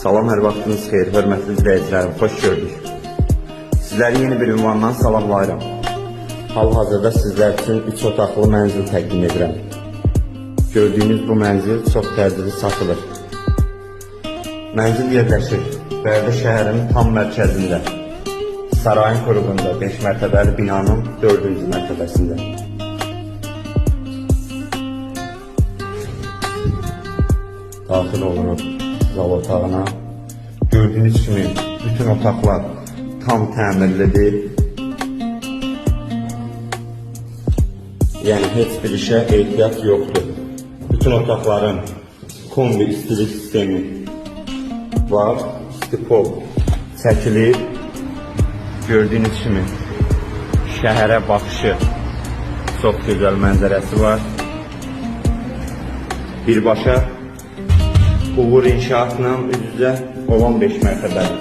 Salam, hər vaxtınız xeyir, hörmətli izləyicilərim, xoş gördük. Sizləri yeni bir ünvandan salamlayıram. Hal-hazırda sizlər üçün 3 otaqlı mənzil təqdim edirəm. Gördüyünüz bu mənzil çox təcili satılır. Mənzil yerləşir Bərdə şəhərinin tam mərkəzində, sarayın qurğunda 5 mərtəbəli binanın 4-cü mərtəbəsində. Daxil oluruq zal otağına. Gördüyünüz kimi bütün otaqlar tam təmirlidir. Yəni heç bir işə ehtiyac yoxdur. Bütün otaqların kombi istilik sistemi var. Stipol çəkilir. Gördüyünüz kimi şəhərə baxışı çox gözəl mənzərəsi var. Birbaşa Uğur inşaatla üz-üzə olan 5 mərtəbəli.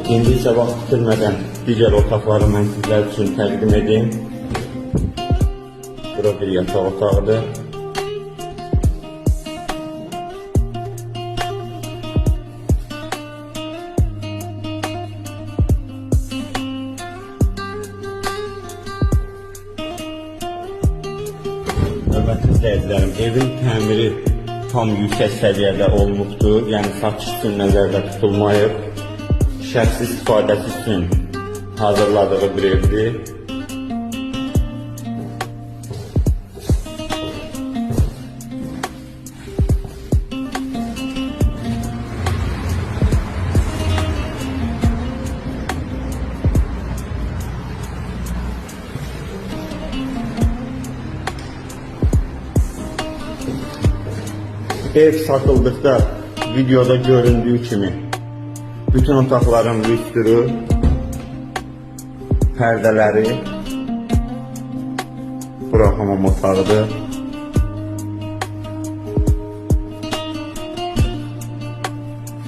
İndi isə vaxt bitirmədən digər otaqları mən sizlər üçün təqdim edeyim. Bura bir yataq otağıdır. Hörmətli izləyicilərim, evin təmiri tam yüksək səviyyədə olunubdur. Yəni satış üçün nəzərdə tutulmayıb. Şəxsi istifadəsi üçün hazırladığı bir evdir. Ev satıldıqda videoda göründüyü kimi bütün otaqların lüstrü, pərdələri, bura hamam otağıdır.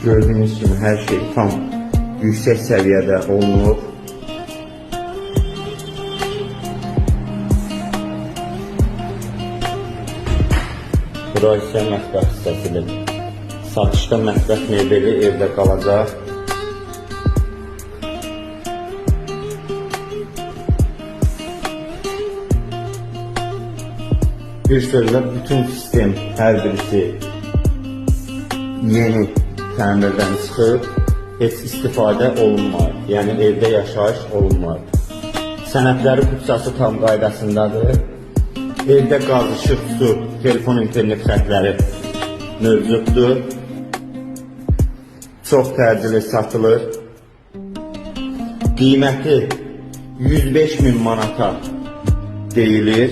Gördüyünüz kimi hər şey tam yüksək səviyyədə olunub. Bura isə mətbəx hissəsidir. Satışda mətbəx mebeli evdə qalacaq. Bir sözlə bütün sistem hər birisi yeni təmirdən çıxıb, heç istifadə olunmayıb. Yəni evdə yaşayış olunmayıb. Sənədləri putsası tam qaydasındadır. Evdə qaz, işıq, su, telefon, internet xətləri mövcuddur. Çox təcili satılır. Qiyməti 105.000 manata deyilir.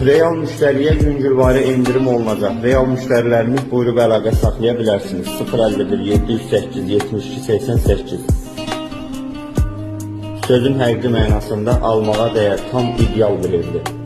Real müştəriyə yüngülvari indirim olunacaq. Real müştərilərimiz buyurub əlaqə saxlaya bilərsiniz. 051 708 72 88. Sözün həqiqi mənasında almağa dəyər tam ideal bir evdir.